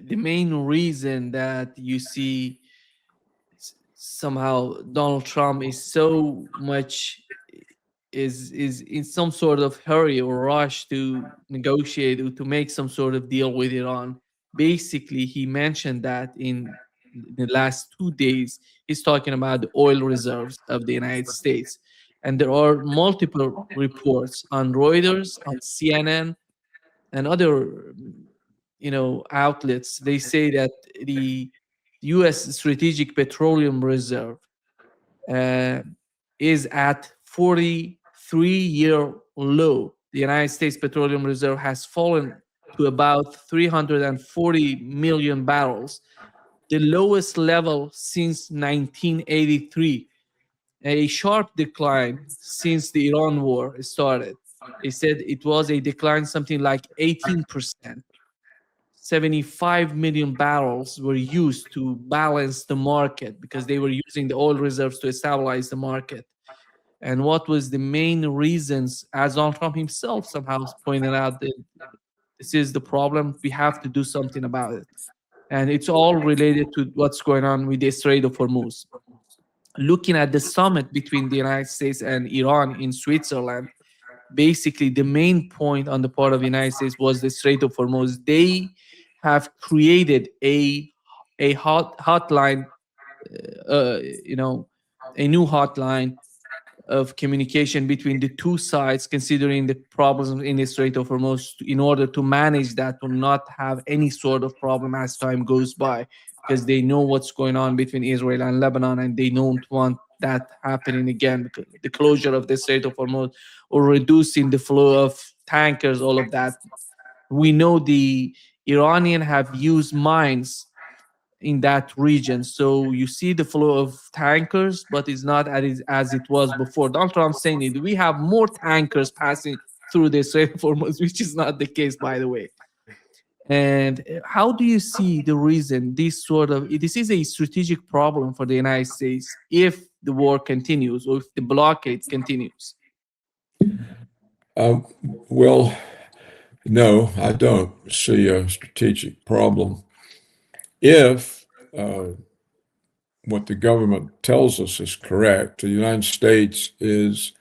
the main reason that you see somehow Donald Trump is so much is in some sort of hurry or rush to negotiate or to make some sort of deal with Iran. Basically, he mentioned that in the last 2 days, he's talking about the oil reserves of the United States. And there are multiple reports on Reuters, on CNN, and other outlets. They say that the U.S. Strategic Petroleum Reserve uh, is at 43-year low. The United States Petroleum Reserve has fallen to about 340 million barrels, the lowest level since 1983, a sharp decline since the Iran war started. They said it was a decline something like 18%. 75 million barrels were used to balance the market because they were using the oil reserves to stabilize the market. And what was the main reasons, as Donald Trump himself somehow pointed out, that this is the problem, we have to do something about it. And it's all related to what's going on with the Strait of Hormuz. Looking at the summit between the United States and Iran in Switzerland, basically the main point on the part of the United States was the Strait of Hormuz. They have created a hotline, you know, a new hotline of communication between the two sides, considering the problems in the Strait of Hormuz, in order to manage that, to not have any sort of problem as time goes by, because they know what's going on between Israel and Lebanon, and they don't want that happening again, because the closure of the Strait of Hormuz or reducing the flow of tankers, all of that. We know the Iranian have used mines in that region. So you see the flow of tankers, but it's not as it was before. Donald Trump saying it. We have more tankers passing through this Strait of Hormuz, which is not the case, by the way. And how do you see the reason this is a strategic problem for the United States if the war continues or if the blockade continues? Well, no, I don't see a strategic problem if what the government tells us is correct. The United States is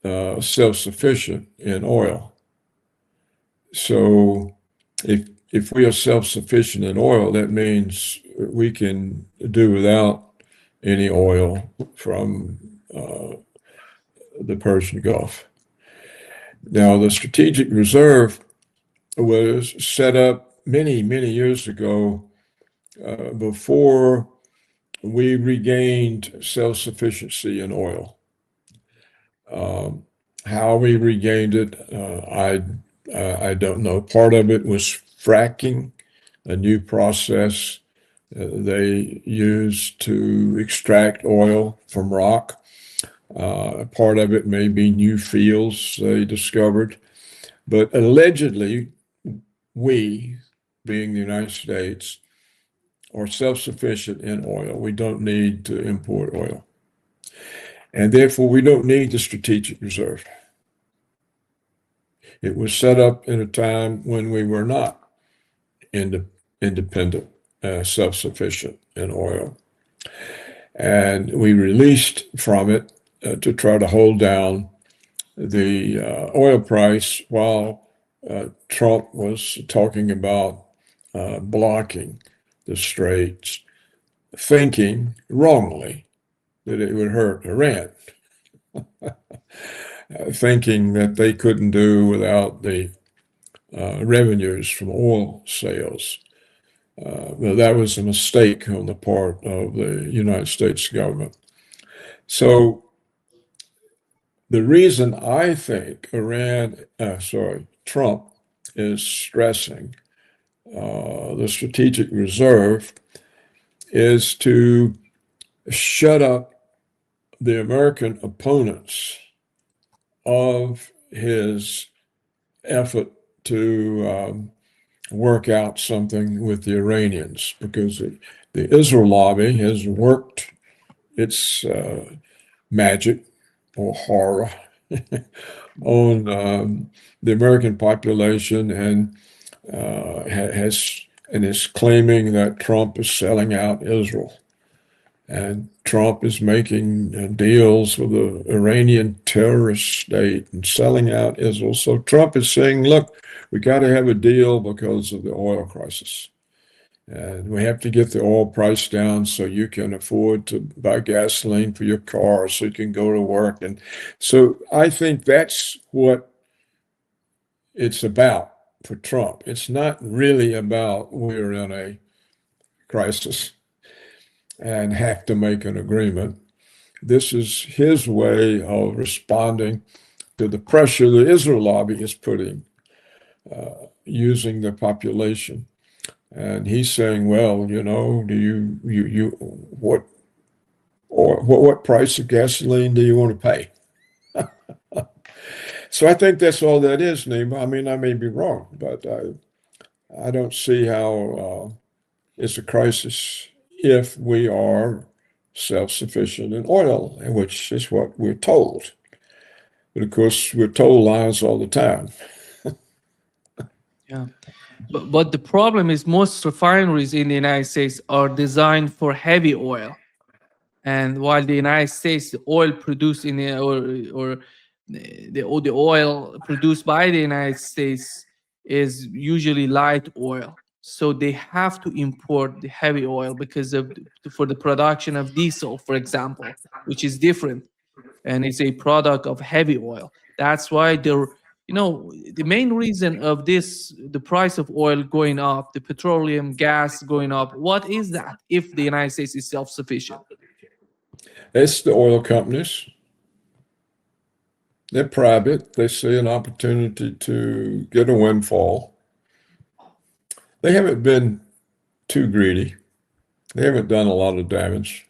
self-sufficient in oil. So if we are self-sufficient in oil, that means we can do without any oil from the Persian Gulf. Now, the strategic reserve was set up many, many years ago before we regained self-sufficiency in oil. How we regained it, I don't know. Part of it was fracking, a new process they used to extract oil from rock. Part of it may be new fields they discovered. But allegedly, we, being the United States, are self-sufficient in oil. We don't need to import oil. And therefore, we don't need the strategic reserve. It was set up in a time when we were not independent, self-sufficient in oil. And we released from it to try to hold down the oil price while Trump was talking about blocking the straits, thinking wrongly that it would hurt Iran, thinking that they couldn't do without the revenues from oil sales. Well, that was a mistake on the part of the United States government. So the reason I think Trump is stressing the strategic reserve is to shut up the American opponents of his effort to work out something with the Iranians, because the Israel lobby has worked its magic or horror on the American population and has and is claiming that Trump is selling out Israel. And Trump is making deals with the Iranian terrorist state and selling out Israel. So Trump is saying, look, we got to have a deal because of the oil crisis. And we have to get the oil price down so you can afford to buy gasoline for your car so you can go to work. And so I think that's what it's about for Trump. It's not really about we're in a crisis and have to make an agreement. This is his way of responding to the pressure the Israel lobby is putting, using the population. And he's saying, well, do you what price of gasoline do you want to pay? So I think that's all that is, Nima. I mean, I may be wrong, but I don't see how it's a crisis if we are self-sufficient in oil, which is what we're told. But of course, we're told lies all the time. Yeah. But the problem is most refineries in the United States are designed for heavy oil. And while the United States, the oil produced in the, or the oil produced by the United States is usually light oil. So they have to import the heavy oil because of for the production of diesel, for example, which is different and it's a product of heavy oil. That's why the main reason of this, the price of oil going up, the petroleum gas going up. What is that if the United States is self-sufficient? It's the oil companies. They're private. They see an opportunity to get a windfall. They haven't been too greedy. They haven't done a lot of damage.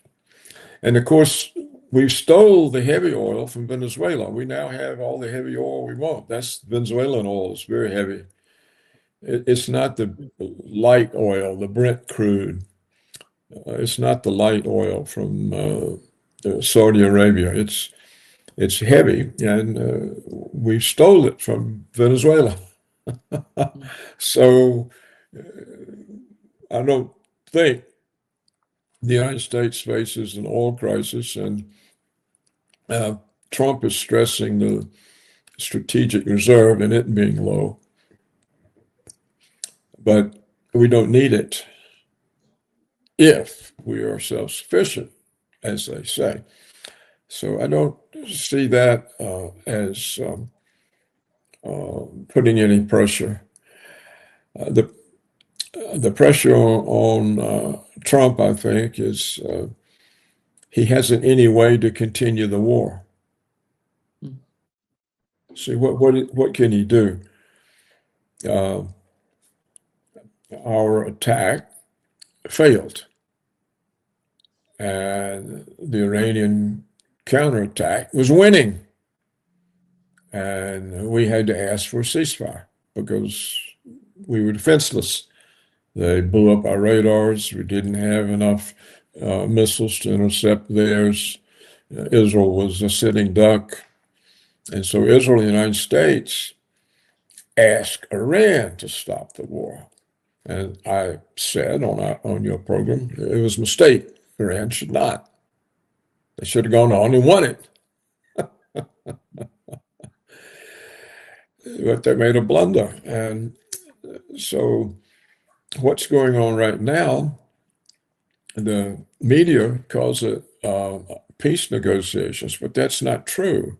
And of course, we stole the heavy oil from Venezuela. We now have all the heavy oil we want. That's Venezuelan oil. It's very heavy. It's not the light oil, the Brent crude. It's not the light oil from Saudi Arabia. It's heavy, and we stole it from Venezuela. So I don't think the United States faces an oil crisis, and uh, Trump is stressing the strategic reserve and it being low. But we don't need it if we are self-sufficient, as they say. So I don't see that as putting any pressure. The pressure on Trump, I think, is he hasn't any way to continue the war. See, what can he do? Our attack failed, and the Iranian counterattack was winning, and we had to ask for a ceasefire because we were defenseless. They blew up our radars. We didn't have enough missiles to intercept theirs. Israel was a sitting duck. And so Israel and the United States asked Iran to stop the war. And I said on your program, it was a mistake. Iran should not. They should have gone on and won it. But they made a blunder. And so what's going on right now, the media calls it peace negotiations, but that's not true.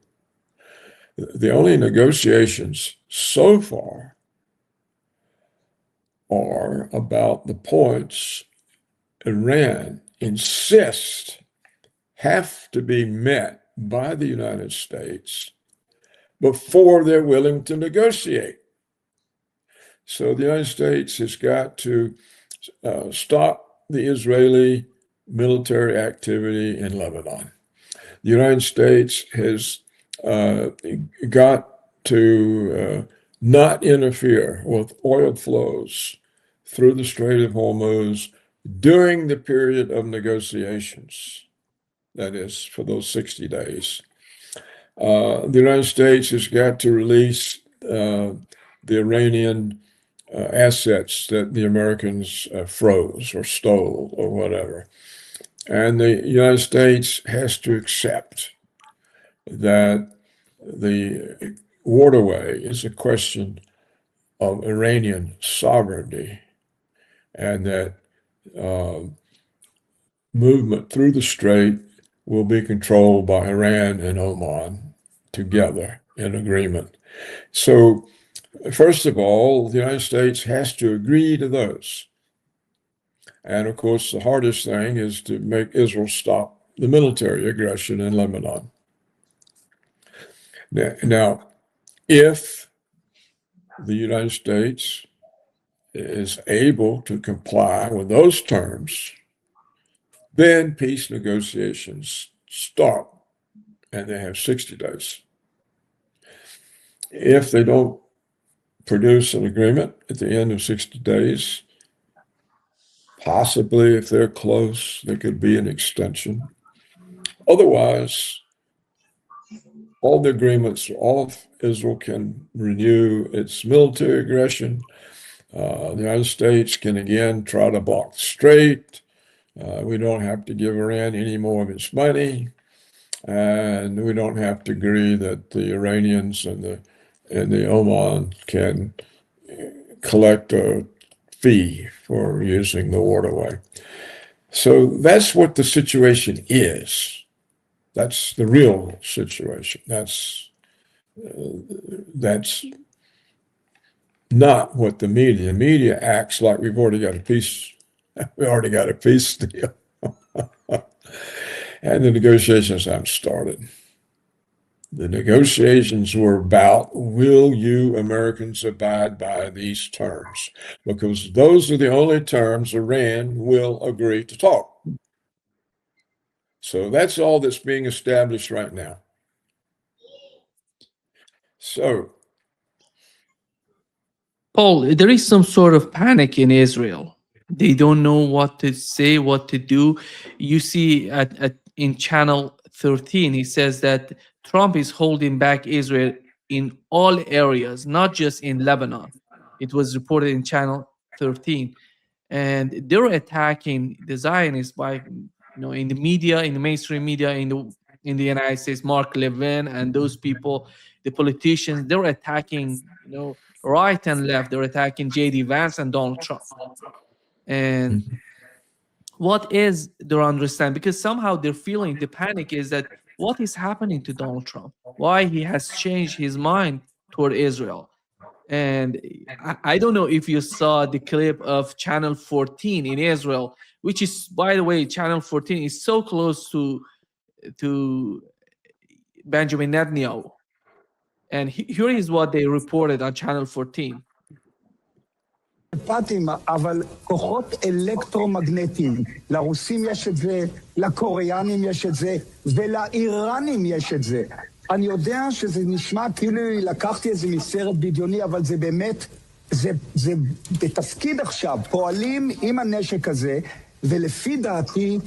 The only negotiations so far are about the points Iran insists have to be met by the United States before they're willing to negotiate. So the United States has got to stop the Israeli military activity in Lebanon. The United States has got to not interfere with oil flows through the Strait of Hormuz during the period of negotiations, that is, for those 60 days. The United States has got to release the Iranian assets that the Americans froze or stole or whatever. And the United States has to accept that the waterway is a question of Iranian sovereignty, and that movement through the strait will be controlled by Iran and Oman together in agreement. So, first of all, the United States has to agree to those. And of course, the hardest thing is to make Israel stop the military aggression in Lebanon. Now, if the United States is able to comply with those terms, then peace negotiations start, and they have 60 days. If they don't produce an agreement at the end of 60 days, possibly if they're close, there could be an extension. Otherwise, all the agreements, all of Israel can renew its military aggression. The United States can again try to block the strait. We don't have to give Iran any more of its money, and we don't have to agree that the Iranians and the Oman can collect a fee for using the waterway. So that's what the situation is. That's the real situation. That's not what the media. The media acts like we've already got a peace. We already got a peace deal, and the negotiations haven't started. The negotiations were about, will you Americans abide by these terms? Because those are the only terms Iran will agree to talk. So that's all that's being established right now. So, Paul, there is some sort of panic in Israel. They don't know what to say, what to do. You see in channel 13, he says that Trump is holding back Israel in all areas, not just in Lebanon. It was reported in channel 13. And they're attacking the Zionists by, in the media, in the mainstream media, in the United States, Mark Levin and those people, the politicians, they're attacking, right and left. They're attacking J.D. Vance and Donald Trump. And what is their understanding? Because somehow they're feeling the panic is that what is happening to Donald Trump? Why he has changed his mind toward Israel? And I don't know if you saw the clip of Channel 14 in Israel, which is, by the way, Channel 14 is so close to Benjamin Netanyahu. And here is what they reported on Channel 14. אבל כוחות אלקטרומגנטיים, לרוסים יש את זה, לקוריאנים יש את זה, ולאיראנים יש את זה. אני יודע שזה נשמע כאילו לקחתי איזה מסרט בדיוני, אבל זה באמת, זה בתפקיד עכשיו, פועלים עם הנשק הזה, ולפי דעתי,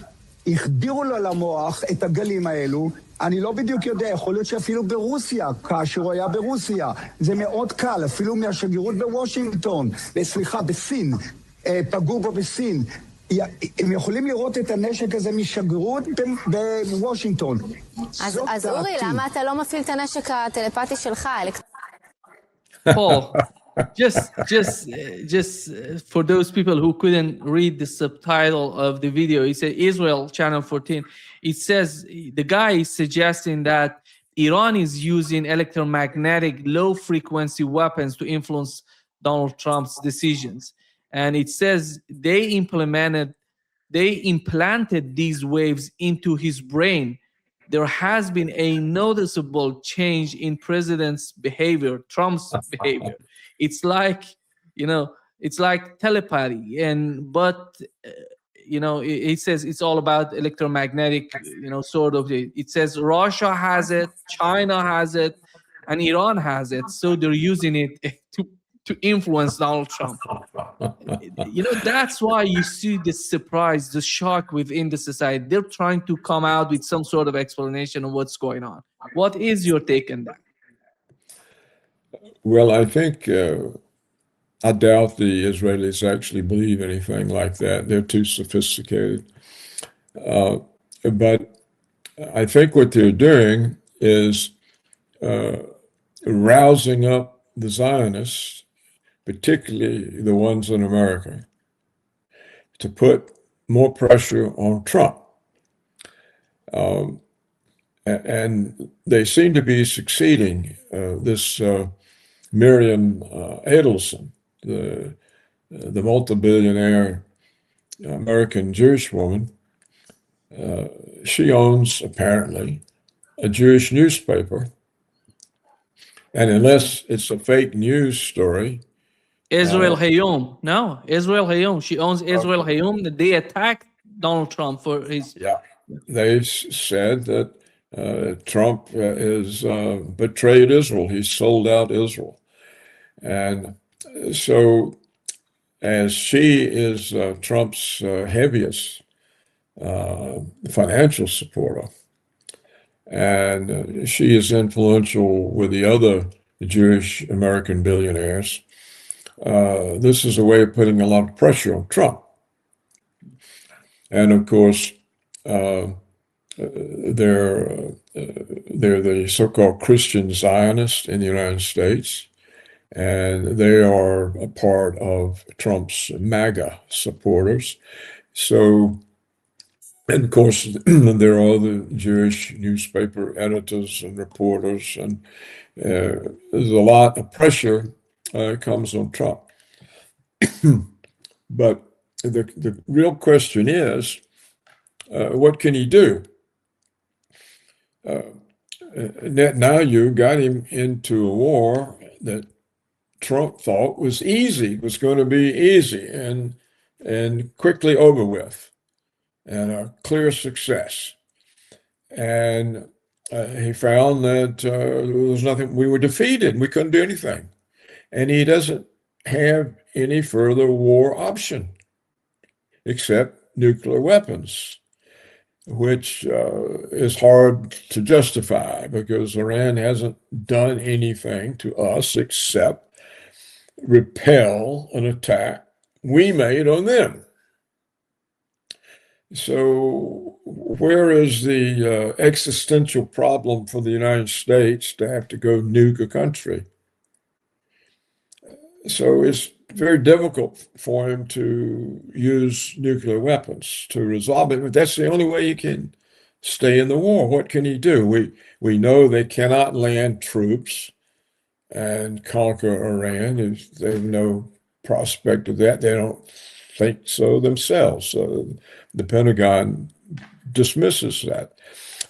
החדירו לו למוח את הגלים האלו, אני לא בדיוק יודע, יכול להיות שאפילו ברוסיה, כאשר הוא היה ברוסיה, זה מאוד קל, אפילו מהשגרירות בוושינגטון, סליחה, בסין, פגעו בו בסין. הם יכולים לראות את הנשק הזה משגרירות בוושינגטון. אז אורי, למה אתה לא מפעיל את הנשק הטלפתי שלך? Paul, just for those people who couldn't read the subtitle of the video, it said Israel Channel 14. It says the guy is suggesting that Iran is using electromagnetic low frequency weapons to influence Donald Trump's decisions. And it says they implanted these waves into his brain. There has been a noticeable change in president's behavior, Trump's behavior. It's like, it's like telepathy. It says it's all about electromagnetic, sort of. It says Russia has it, China has it, and Iran has it. So they're using it to influence Donald Trump. That's why you see the surprise, the shock within the society. They're trying to come out with some sort of explanation of what's going on. What is your take on that? Well, I think I doubt the Israelis actually believe anything like that. They're too sophisticated. But I think what they're doing is rousing up the Zionists, particularly the ones in America, to put more pressure on Trump. And they seem to be succeeding. This Miriam Adelson, the multi-billionaire American Jewish woman, she owns apparently a Jewish newspaper. And unless it's a fake news story, Israel Hayom. No, Israel Hayom. She owns Israel Hayom. They attacked Donald Trump for his. yeah, they said that Trump has betrayed Israel. He sold out Israel. And so, as she is Trump's heaviest financial supporter, and she is influential with the other Jewish American billionaires, this is a way of putting a lot of pressure on Trump. And of course, they're the so-called Christian Zionists in the United States, and they are a part of Trump's MAGA supporters. So, and of course, there are other Jewish newspaper editors and reporters, and there's a lot of pressure comes on Trump. But the real question is, what can he do? Now you got him into a war that Trump thought was easy, was going to be easy and quickly over with, and a clear success. And he found that there was nothing, we were defeated, we couldn't do anything. And he doesn't have any further war option except nuclear weapons, which is hard to justify because Iran hasn't done anything to us except repel an attack we made on them. So where is the existential problem for the United States to have to go nuke a country? So it's very difficult for him to use nuclear weapons to resolve it, but that's the only way he can stay in the war. What can he do? We know they cannot land troops and conquer Iran. They have no prospect of that. They don't think so themselves. So the Pentagon dismisses that.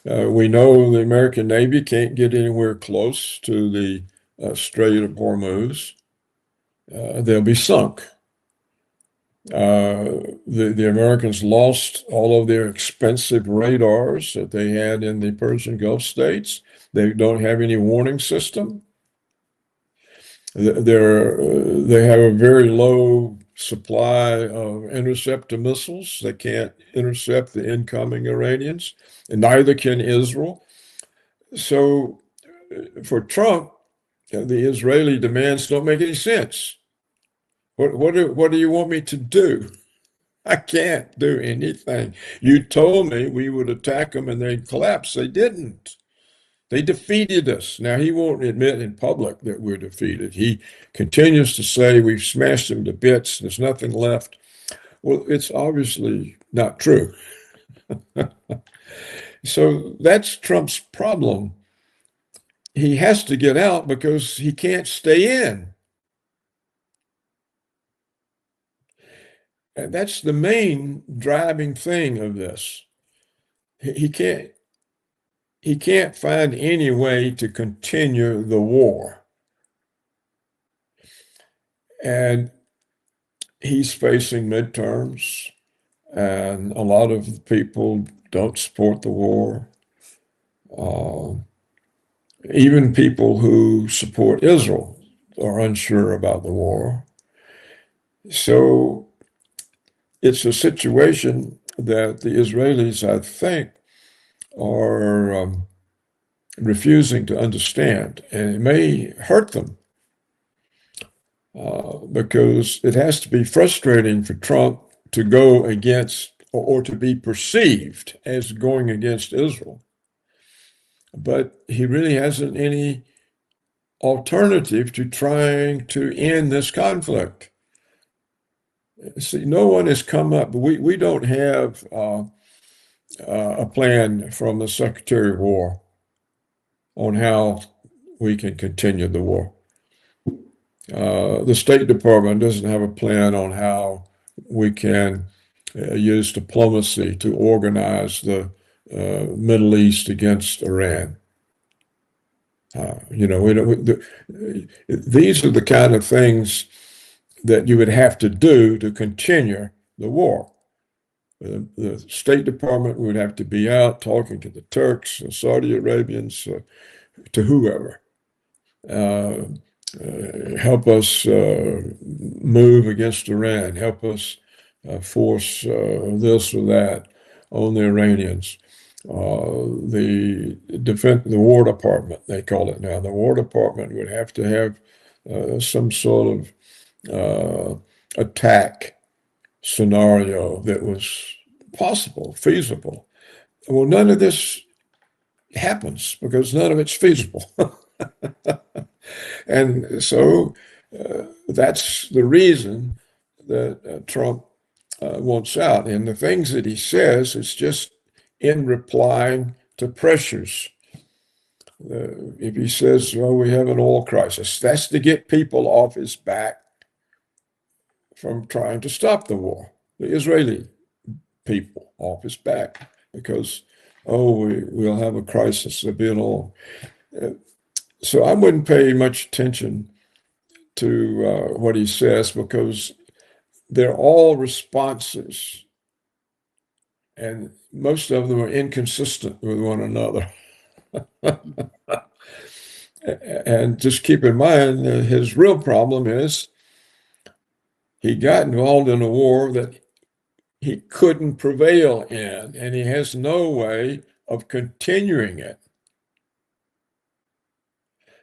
We know the American Navy can't get anywhere close to the Strait of Hormuz. They'll be sunk. The Americans lost all of their expensive radars that they had in the Persian Gulf states. They don't have any warning system. They have a very low supply of interceptor missiles. They can't intercept the incoming Iranians, and neither can Israel. So for Trump, the Israeli demands don't make any sense. What do you want me to do? I can't do anything. You told me we would attack them and they'd collapse. They didn't. They defeated us. Now, he won't admit in public that we're defeated. He continues to say we've smashed them to bits. There's nothing left. Well, it's obviously not true. So that's Trump's problem. He has to get out because he can't stay in. And that's the main driving thing of this. He can't find any way to continue the war. And he's facing midterms, and a lot of people don't support the war. Even people who support Israel are unsure about the war. So it's a situation that the Israelis, I think, are refusing to understand, and it may hurt them. because it has to be frustrating for Trump to go against or to be perceived as going against Israel. But he really hasn't any alternative to trying to end this conflict. See, no one has come up. We don't have a plan from the Secretary of War on how we can continue the war. The State Department doesn't have a plan on how we can use diplomacy to organize the Middle East against Iran. We don't. These are the kind of things that you would have to do to continue the war. The State Department would have to be out talking to the Turks, the Saudi Arabians, to whoever. Help us move against Iran, help us force this or that on the Iranians. The War Department, they call it now, the War Department would have to have some sort of attack scenario that was possible, feasible. Well, none of this happens because none of it's feasible. And so that's the reason that Trump wants out. And the things that he says is just in replying to pressures. If he says, well, we have an oil crisis, that's to get people off his back from trying to stop the war, the Israeli people off his back, because, we'll have a crisis, there'll be an oil. So I wouldn't pay much attention to what he says, because they're all responses, and most of them are inconsistent with one another. And just keep in mind, his real problem is he got involved in a war that he couldn't prevail in, and he has no way of continuing it.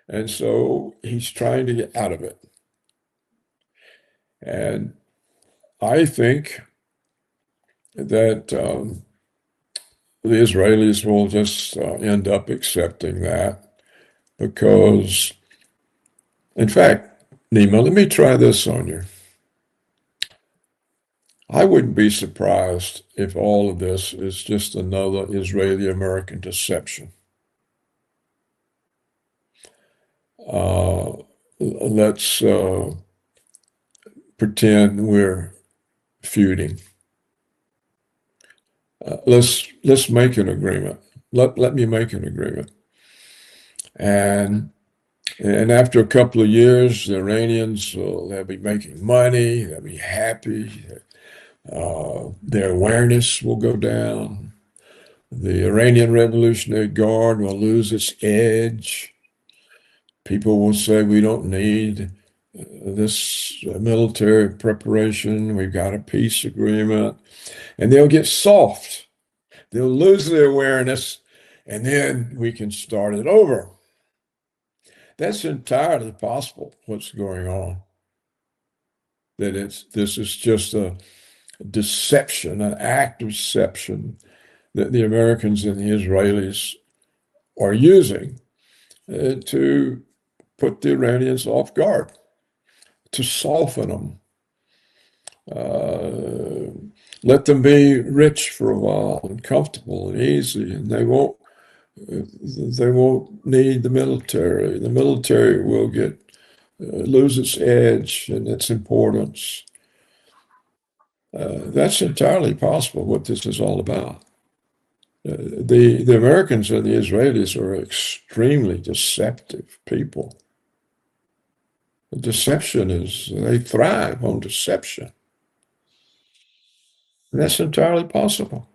And so he's trying to get out of it. And I think that the Israelis will just end up accepting that, because, in fact, Nima, let me try this on you. I wouldn't be surprised if all of this is just another Israeli-American deception. Let's pretend we're feuding. Let's make an agreement. Let me make an agreement. And after a couple of years, the Iranians they'll be making money. They'll be happy. Their awareness will go down. The Iranian Revolutionary Guard will lose its edge. People will say, we don't need this military preparation. We've got a peace agreement. And they'll get soft. They'll lose their awareness, and then we can start it over. That's entirely possible, what's going on. That this is just a deception, an act of deception that the Americans and the Israelis are using to put the Iranians off guard, to soften them, let them be rich for a while and comfortable and easy, and they won't need the military. The military will lose its edge and its importance. That's entirely possible, what this is all about. The Americans and the Israelis are extremely deceptive people. Deception they thrive on deception. And that's entirely possible.